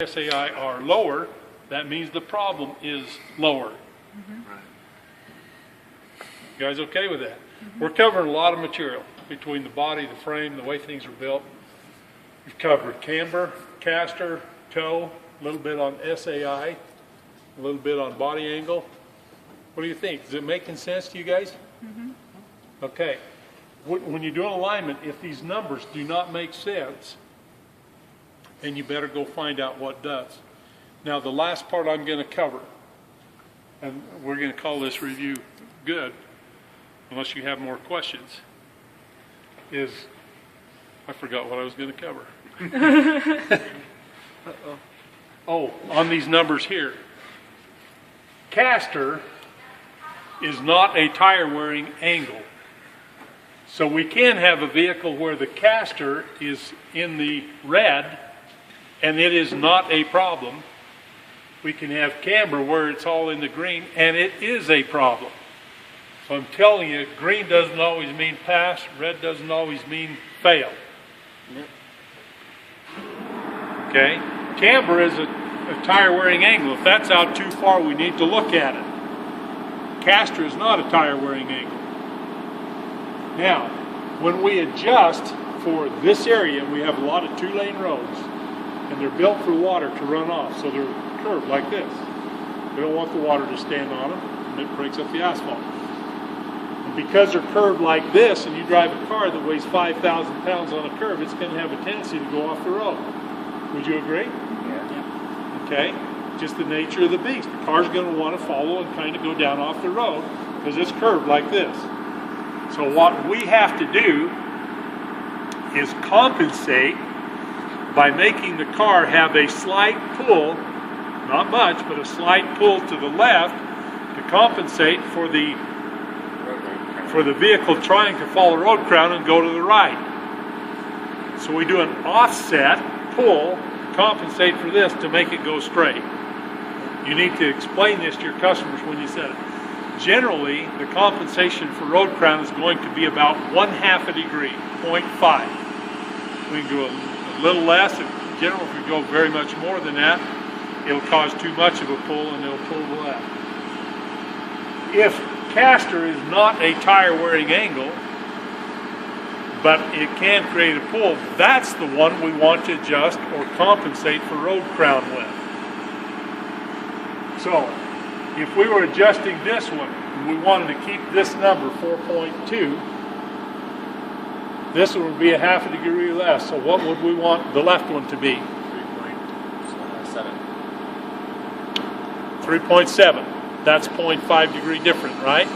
SAI are lower, that means the problem is lower. Right. You guys okay with that? We're covering a lot of material between the body, the frame, the way things are built. We've covered camber, caster, toe, a little bit on SAI, a little bit on body angle. What do you think? Is it making sense to you guys? Okay. When you do an alignment, if these numbers do not make sense, then you better go find out what does. Now, the last part I'm going to cover, and we're going to call this review good, unless you have more questions, is, I forgot what I was going to cover. Oh, on these numbers here. Caster is not a tire wearing angle. So we can have a vehicle where the caster is in the red and it is not a problem. We can have camber where it's all in the green and it is a problem. So I'm telling you, green doesn't always mean pass, red doesn't always mean fail. Okay? Camber is a tire wearing angle. If that's out too far, we need to look at it. Caster is not a tire wearing angle. Now, when we adjust for this area, we have a lot of 2-lane roads, and they're built for water to run off, so they're curved like this. We don't want the water to stand on them, and it breaks up the asphalt. And because they're curved like this, and you drive a car that weighs 5,000 pounds on a curve, it's going to have a tendency to go off the road. Would you agree? Yeah. Okay? Just the nature of the beast. The car's going to want to follow and kind of go down off the road because it's curved like this. So what we have to do is compensate by making the car have a slight pull, not much, but a slight pull to the left to compensate for the vehicle trying to follow road crown and go to the right. So we do an offset pull, compensate for this to make it go straight. You need to explain this to your customers when you set it. Generally, the compensation for road crown is going to be about 1/2 a degree, 0.5. We can do a little less. In general, if we go very much more than that, it'll cause too much of a pull and it'll pull the left. If caster is not a tire wearing angle, but it can create a pull, that's the one we want to adjust or compensate for road crown with. So, if we were adjusting this one, and we wanted to keep this number, 4.2, this one would be 1/2 a degree less. So what would we want the left one to be? 3.7. 3.7. That's 0.5 degree different, right?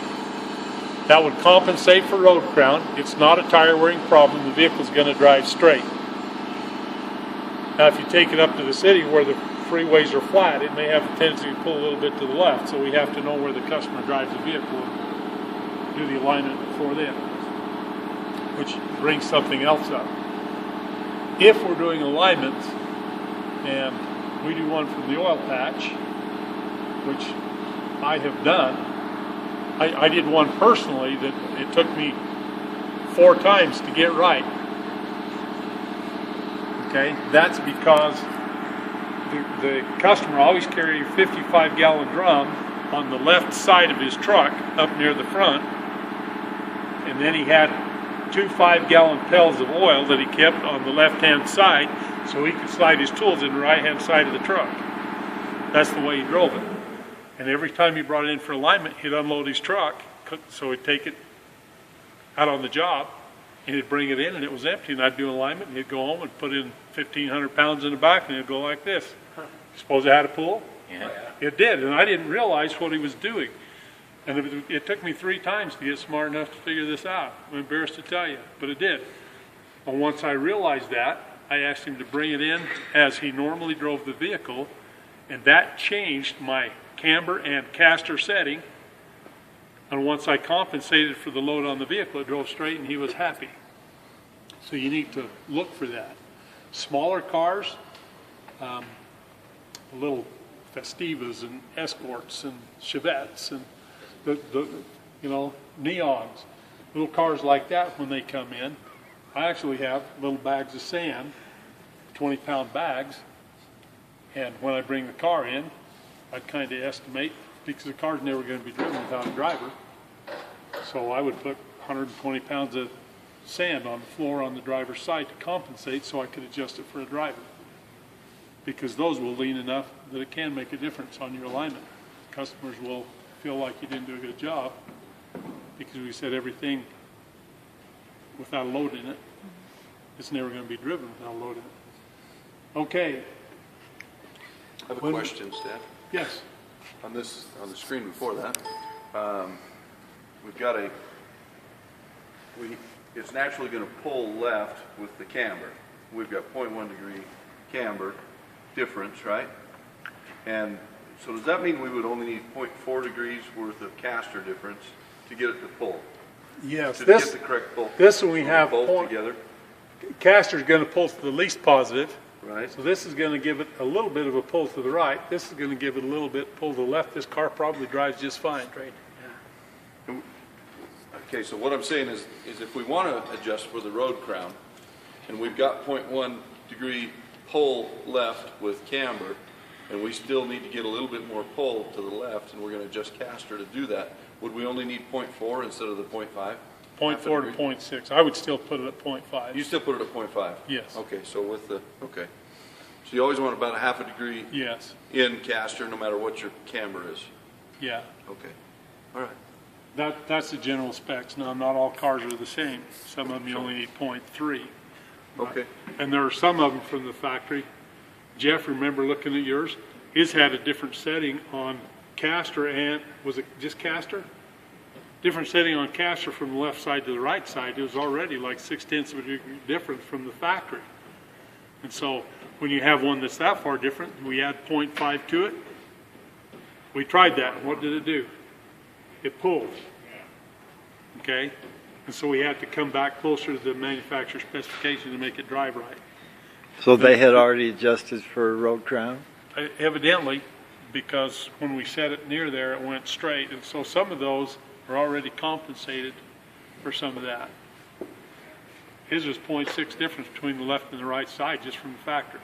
That would compensate for road crown. It's not a tire wearing problem. The vehicle's going to drive straight. Now if you take it up to the city where the freeways are flat, it may have a tendency to pull a little bit to the left, so we have to know where the customer drives the vehicle and do the alignment before then, which brings something else up. If we're doing alignments, and we do one from the oil patch, which I have done, I did one personally that it took me 4 times to get right. Okay, that's because the customer always carried a 55-gallon drum on the left side of his truck up near the front, and then he had 2 5-gallon pails of oil that he kept on the left-hand side so he could slide his tools in the right-hand side of the truck. That's the way he drove it. And every time he brought it in for alignment, he'd unload his truck, so he'd take it out on the job, and he'd bring it in, and it was empty, and I'd do alignment, and he'd go home and put in 1,500 pounds in the back, and it'd go like this. Suppose it had a pull? Yeah. It did, and I didn't realize what he was doing. And it took me 3 times to get smart enough to figure this out. I'm embarrassed to tell you, but it did. And once I realized that, I asked him to bring it in as he normally drove the vehicle, and that changed my camber and caster setting. And once I compensated for the load on the vehicle, it drove straight and he was happy. So you need to look for that. Smaller cars, little Festivas and Escorts and Chevettes and the Neons, little cars like that, when they come in, I actually have little bags of sand, 20-pound bags, And when I bring the car in, I'd kind of estimate, because the car's never going to be driven without a driver. So I would put 120 pounds of sand on the floor on the driver's side to compensate so I could adjust it for a driver. Because those will lean enough that it can make a difference on your alignment. Customers will feel like you didn't do a good job because we said everything without a load in it. It's never going to be driven without a load in it. Okay. I have a question, Stan. Yes. On the screen before that, we've got it's naturally going to pull left with the camber. We've got 0.1 degree camber difference, right? And so does that mean we would only need 0.4 degrees worth of caster difference to get it to pull? Yes. To get the correct pull. This one we have both together. Caster's going to pull to the least positive. Right. So this is going to give it a little bit of a pull to the right. This is going to give it a little bit pull to the left. This car probably drives just fine. Straight. Yeah. Okay, so what I'm saying is if we want to adjust for the road crown, and we've got 0.1 degree pull left with camber, and we still need to get a little bit more pull to the left, and we're going to adjust caster to do that, would we only need 0.4 instead of the 0.5? 0.4 to 0.6. I would still put it at 0.5. You still put it at 0.5? Yes. Okay, so okay. So you always want about a half a degree Yes. in caster no matter what your camber is? Yeah. Okay, all right. That's the general specs. Now, not all cars are the same. Some of them you only need 0.3. Okay. And there are some of them from the factory. Jeff, remember looking at yours? His had a different setting on caster and, was it just caster? Different setting on caster from the left side to the right side. It was already like 0.6 of a degree difference from the factory. And so when you have one that's that far different, we add 0.5 to it. We tried that, and what did it do? It pulled. Okay? And so we had to come back closer to the manufacturer specification to make it drive right. So they had already adjusted for road crown? Evidently, because when we set it near there, it went straight. And so some of those are already compensated for some of that. His was 0.6 difference between the left and the right side just from the factory.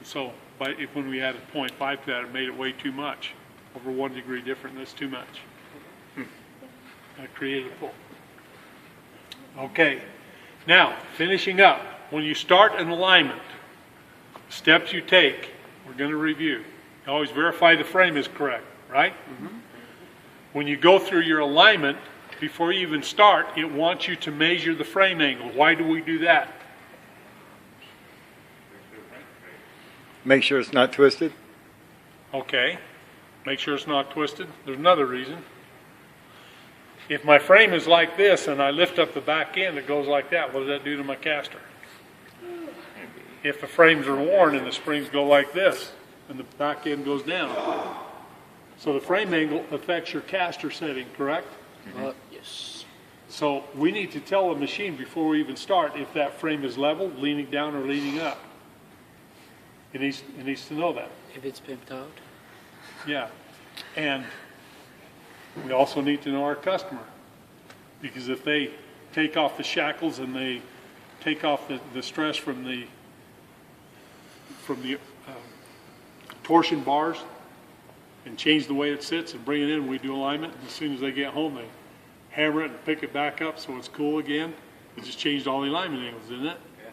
So when we added 0.5 to that, it made it way too much. Over 1 degree different, that's too much. That created a pull. Okay, now finishing up. When you start an alignment, steps you take, we're going to review. You always verify the frame is correct, right? Mm-hmm. When you go through your alignment, before you even start, it wants you to measure the frame angle. Why do we do that? Make sure it's not twisted? Okay, make sure it's not twisted. There's another reason. If my frame is like this and I lift up the back end, it goes like that. What does that do to my caster? If the frames are worn and the springs go like this and the back end goes down. So the frame angle affects your caster setting, correct? Yes. So we need to tell the machine before we even start if that frame is level, leaning down, or leaning up. It needs to know that. If it's pimped out. Yeah. And we also need to know our customer. Because if they take off the shackles and they take off the stress from the torsion bars and change the way it sits and bring it in, we do alignment. And as soon as they get home, they hammer it and pick it back up so it's cool again. It just changed all the alignment angles, didn't it? Yeah.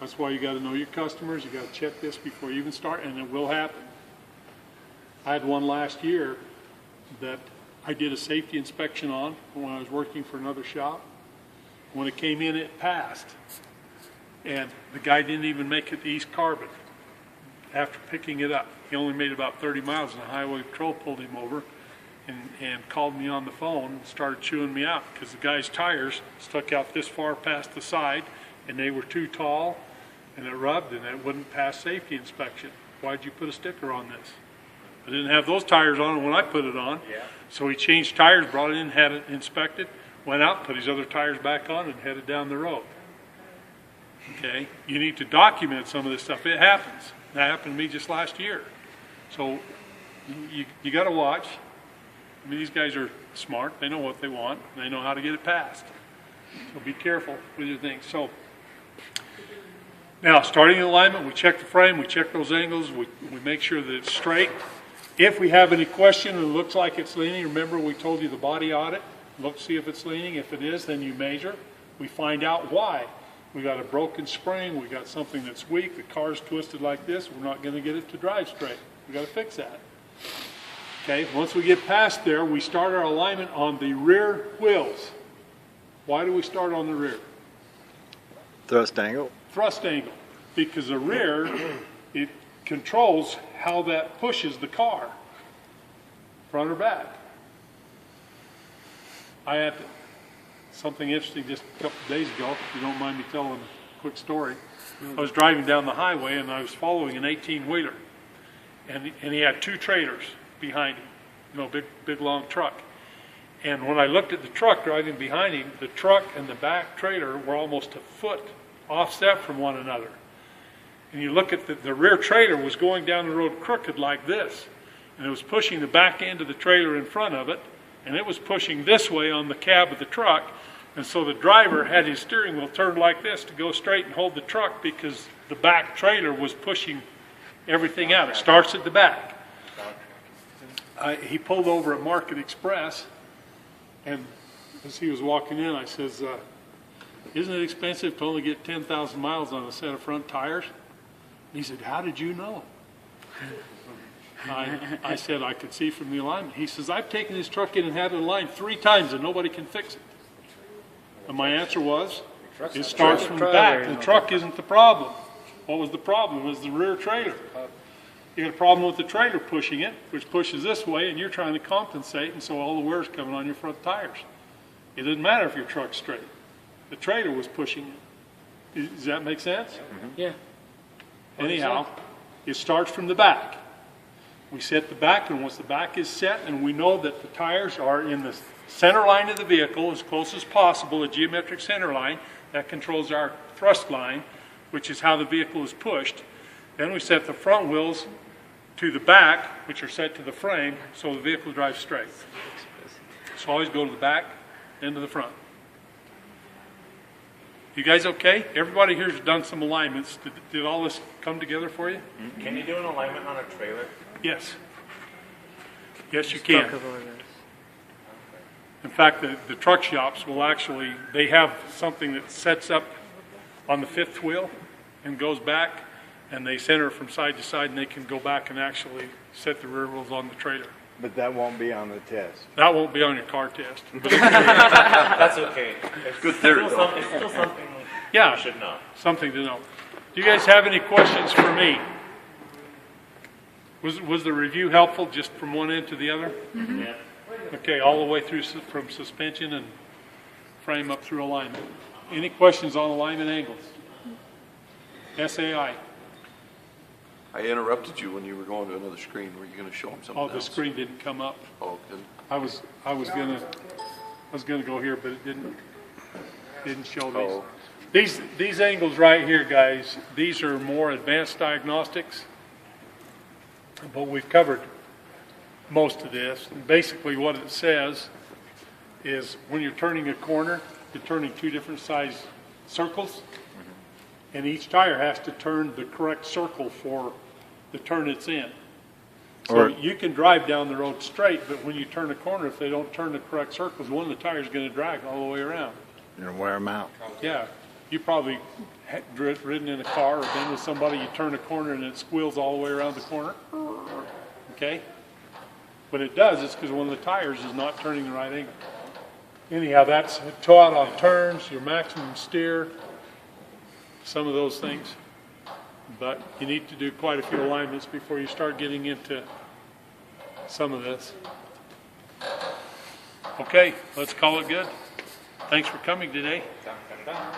That's why you got to know your customers. You got to check this before you even start, and it will happen. I had one last year that I did a safety inspection on when I was working for another shop. When it came in, it passed. And the guy didn't even make it to East Carbon after picking it up. He only made about 30 miles, and the highway patrol pulled him over and called me on the phone and started chewing me out because the guy's tires stuck out this far past the side, and they were too tall, and it rubbed, and it wouldn't pass safety inspection. Why'd you put a sticker on this? I didn't have those tires on it when I put it on. Yeah. So he changed tires, brought it in, had it inspected, went out, put his other tires back on, and headed down the road. Okay? You need to document some of this stuff. It happens. That happened to me just last year. So you got to watch. I mean, these guys are smart. They know what they want. They know how to get it passed. So be careful with your things. So Now, starting the alignment, we check the frame, we check those angles, we make sure that it's straight. If we have any question and it looks like it's leaning, remember we told you the body audit, look, see if it's leaning. If it is, then you measure. We find out why. We got a broken spring, we got something that's weak, the car's twisted like this, we're not gonna get it to drive straight. We gotta fix that. Okay, once we get past there, we start our alignment on the rear wheels. Why do we start on the rear? Thrust angle. Thrust angle, because the rear, it controls how that pushes the car, front or back. I had something interesting just a couple of days ago, if you don't mind me telling a quick story. I was driving down the highway and I was following an 18-wheeler, and he had two trailers behind him, you know, big long truck. And when I looked at the truck driving behind him, the truck and the back trailer were almost a foot offset from one another. And you look at the rear trailer was going down the road crooked like this, and it was pushing the back end of the trailer in front of it, and it was pushing this way on the cab of the truck. And so the driver had his steering wheel turned like this to go straight and hold the truck because the back trailer was pushing everything out. It starts at the back. He pulled over at Market Express, and as he was walking in, I says, isn't it expensive to only get 10,000 miles on a set of front tires? And he said, how did you know? I said, I could see from the alignment. He says, I've taken this truck in and had it aligned 3 times and nobody can fix it. And my answer was, it starts from the back. The truck isn't the problem. What was the problem? It was the rear trailer. You got a problem with the trailer pushing it, which pushes this way, and you're trying to compensate, and so all the wear's coming on your front tires. It doesn't matter if your truck's straight. The trailer was pushing it. Does that make sense? Mm-hmm. Yeah. Anyhow, it starts from the back. We set the back, and once the back is set, and we know that the tires are in the center line of the vehicle as close as possible, a geometric center line, that controls our thrust line, which is how the vehicle is pushed. Then we set the front wheels to the back, which are set to the frame, so the vehicle drives straight. So always go to the back, then to the front. You guys okay? Everybody here's done some alignments. Did all this come together for you? Can you do an alignment on a trailer? Yes. Yes, you can. In fact, the truck shops will actually, they have something that sets up on the 5th wheel and goes back, and they center from side to side, and they can go back and actually set the rear wheels on the trailer. But that won't be on the test. That won't be on your car test. But That's okay. It's Good theory, still though. it's still something yeah, you should know. something to know. Do you guys have any questions for me? Was the review helpful just from one end to the other? Mm-hmm. Yeah. Okay, all the way through from suspension and frame up through alignment. Any questions on alignment angles? SAI. I interrupted you when you were going to another screen. Were you going to show them something Oh, the else? screen didn't come up. Oh, good. I was gonna go here, but it didn't show these. Oh. These angles right here, guys, these are more advanced diagnostics, but we've covered most of this. And basically what it says is when you're turning a corner, you're turning 2 different size circles, and each tire has to turn the correct circle for the turn it's in. So you can drive down the road straight, but when you turn a corner, if they don't turn the correct circles, one of the tires is going to drag all the way around. You're gonna wear them out. Yeah, you probably ridden in a car or been with somebody, you turn a corner and it squeals all the way around the corner. Okay? When it does, it's because one of the tires is not turning the right angle. Anyhow, that's taught on turns, your maximum steer, some of those things. But you need to do quite a few alignments before you start getting into some of this. Okay, let's call it good. Thanks for coming today. Dun, dun, dun.